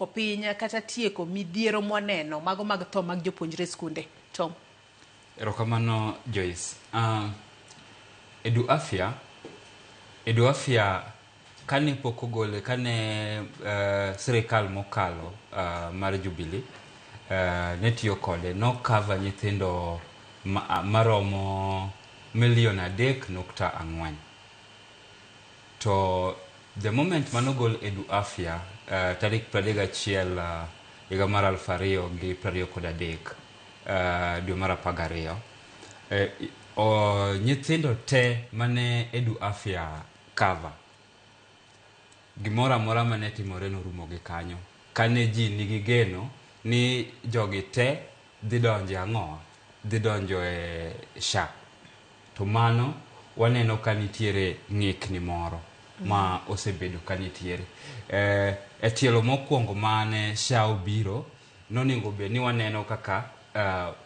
piny kata tieko midhiero mwaneno mago mag tho mag jopuonjre skunde. Tom. Erokamano Joyce. Edu Afya kane pok ogole, kane sirikal mokalo mar Jubilee ne tiyo kode, no cover nyithindo maromo 3.4 million. To the moment manogol Edu Afya tarik 31 higa mar 2023 dwe mar 12, nyithindo te mane Edu Afya cover, gimoro amora mane timore norumo gi kanyo, kane ji nigi geno ni jogi te dhi donjo e SHA. To mano waneno ka nitiere ng'ikni moro ma osebedo ka nitiere. E tielo mokwongo mane SHA obiro, nonego be ni waneno kaka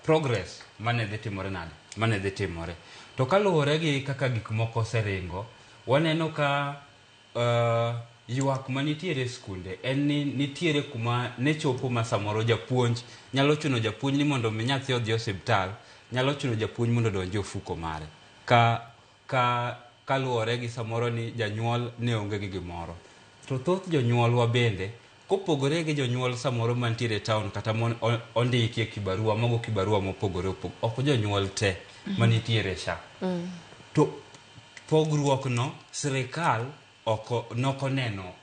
progress mane dhi timore. To kaluwore gi kaka gik moko oseringo, waneno ka ywak manitiere skunde en ni nitiere kuma ne chopo ma samoro japuonj nyalo chuno japuonj ni mondo mi nyathi odhi osiptal, nyalo chuno japuonj mondo donjo ofuko mare kaluwore gi samoro ni janyuol ne onge gi gimoro. To thoth jonyuolwa bende kopogore gi jonyuol samoro mantiere town kata ondiki e kibarua mogo kibarua mopogore ok jonyuol te manitiere SHA. To pogruok no sirikal nokoneno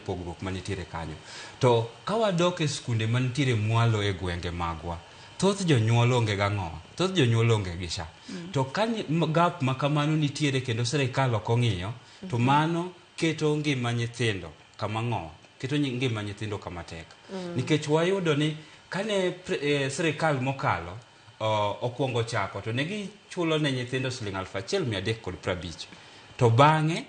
pogruok manitiere kanyo. To kawadok e skunde manitiere mwalo e gwenge magwa, thoth jonyuol onge gang'owa, thoth jonyuol onge gi SHA. To ka gap makamano nitiere kendo sirikal ok ong'iyo, to mano keto ngima nyithindo kama ng'owa, keto ngima nyithindo kama tek. Nikech wayudo ni kane sirikal mokalo okwongo chako, to negi chulo ne nyithindo Sh1,350. To bang'e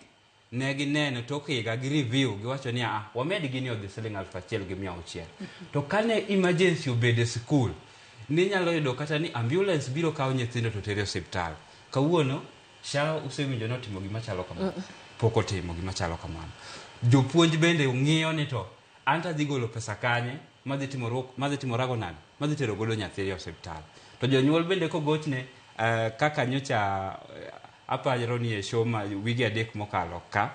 ne gineno tok higa gi review giwacho ni wamed gini odhi Sh1,600. To kane emergency obede skul, ni nyalo yudo kata ni ambulance biro kawo nyithindo to tere osiptal. Kawuono SHA usewinjo ni otimo gima chalo kamano, pok otimo gima chalo kamano. Jopuonj bende ng'iyo ni to anta dhi golo pesa kanye madhi timorago nade, madhi tero godo nyathi e osiptal. To jonyuol bende kogochne kaka nyocha aparo ni e show ma wigi 3 mokalo ka,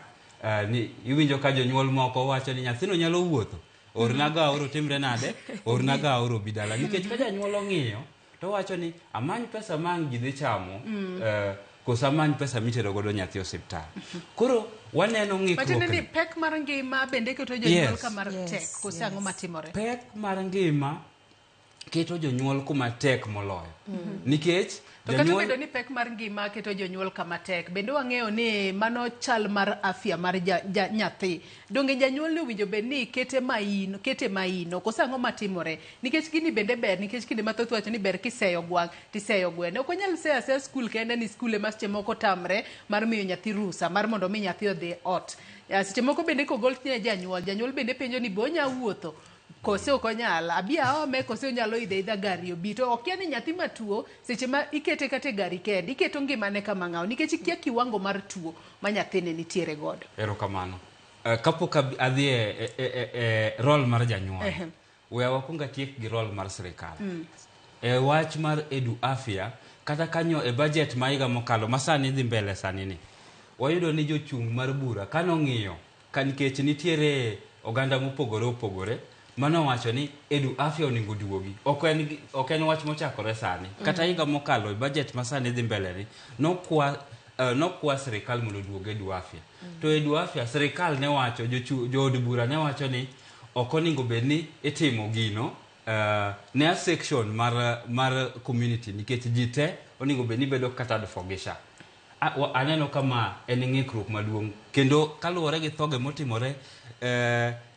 ni iwinjo ka jonyuol moko wacho ni nyathino nyalo wuotho, ornaga oro timre nade, ornaga oro bidala. Nikech ka janyuol ong'iyo to wacho ni amany pesa mang ji dhi chamo, kosa amany pesa mitero godo nyathi osiptal. Koro waneno ng'ikruok. Matiende ni pek mar ngima bende keto jonyuol kamar tek, kosa ang'o matimore? Pek mar ngima keto jonyuol kuma tek moloyo. Nikech to kata bedo ni pek mar ngima keto jonyuol kama tek, bende wang'eyo ni mano chal mar afya mar nyathi. Donge janyuol ne owinjo bed ni kete maino, kosa ang'o matimore? Nikech gini bende ber, nikech kinde mathoth wacho ni ber kiseyo gwang' tiseyo gwene. Ok onyal seyo aseya skul kende ni skul ema seche moko tamre mar miyo nyathi rusa mar mondo mi nyathi odhi ot. Seche moko bende kogol ne janyuol bende penjo ni bonya wuotho, kose ok onyal abia ome, kose onyalo idha gari obi. To okia ni nyathi matuo seche ma ikete kate gari kende, iketo ngimane kama ng'aw, nikech ikia kiwango mar tuo ma nyathine nitiere godo. Erokamano. Kapok adhi e role mar janyuol, we wakunga tiek gi role mar sirikal. Wach mar Edu Afya kata kanyo e budget ma higa mokalo masani dhi mbele sani ni, wayudo ni jochung' mar bura kanong'iyo nikech nitiere oganda mopogore mano wacho ni Edu Afya oningo duogi. Ok en wach mochakore sani. Kata higa mokalo e budget masani dhi mbele ni nokwa sirikal mondo duoge Edu Afya. To Edu Afya sirikal ne wacho, jood bura ne wacho ni ok oningo bed ni itimo gino ne a section mar community, nikech ji te oningo bed ni bedo kata fogisha. Aneno kama en ng'ikruok maduong', kendo kaluwore gi thoge motimore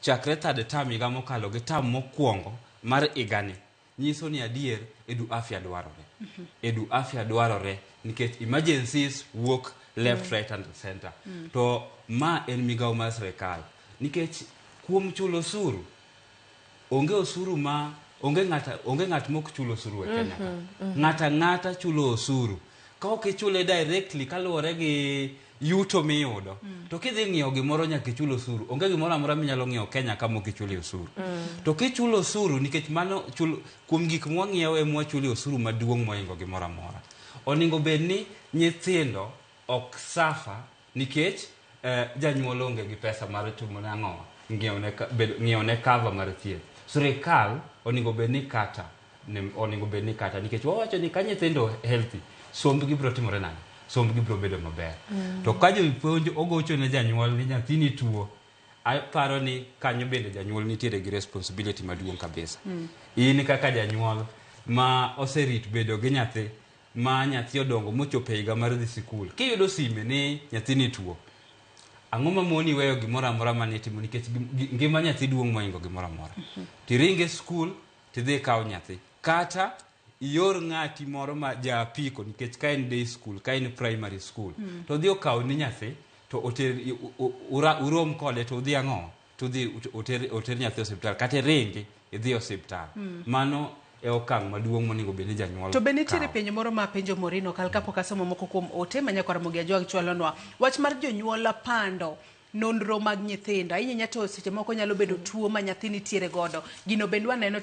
chakre third term higa mokalo gi term mokwongo mar igani, nyiso ni adier Edu Afya dwarore. Edu Afya dwarore nikech emergencies wuok left, right and center. To ma en migawo mar sirikal, nikech kuom chulo osuru, onge ng'at mok chulo osuru e Kenya. Ng'ata chulo osuru. Ka ok ichule directly kaluwore yuto miyudo to kidhi ng'iewo gimoro nyaka ichul osuru. Onge gimoro amora minyalo ng'iewo Kenya kama ok ichuli osuru. To kichulo osuru nikech mano kuom gik mwang'iewo ema wachuli osuru maduong' moingo gimoro amora. Oningo bed ni nyithindo ok safa nikech janyuol onge gi pesa mar timo nang'o ng'iewo ne cover mar thieth. Sirikal oningo bed ni kata nikech wawacho ni ka nyithindo healthy sombgi biro timore nang'o, sombgi biro bedo maber. To ka jopuonj ogocho ne janyuol ni nyathini tuo, aparo ni kanyo bende janyuol nitiere gi responsibility maduong' kabisa. In kaka janyuol ma oserit bedo gi nyathi, ma nyathi odongo mochopo higa mar dhi sikul, kiyudo sime ni nyathini tuo, ang'o ma moni weyo gimoro amora mane timo nikech ngima nyathi duong' moingo gimoro amora. Tiringe skul tidhi kawo nyathi, kata ior ng'ati moro ma ja apiko nikech ka en day school, ka en primary school, to dhi okaw ni nyathi to urom kode to udhi ang'o, to udhi oter nyathi osiptal, kata ringi idhi osiptal. Mano e okang' maduong' monego bed ni janyuol. To be nitiere penjo moro ma penjo Morino kal kapok asomo moko kuom ote ma nyakwar Mugia Jwag chwalonwa. Wach mar jonyuol pando nonro mag nyithindo. Ahinya to seche moko nyalo bedo tuo ma nyathi nitiere godo. Gino bende waneno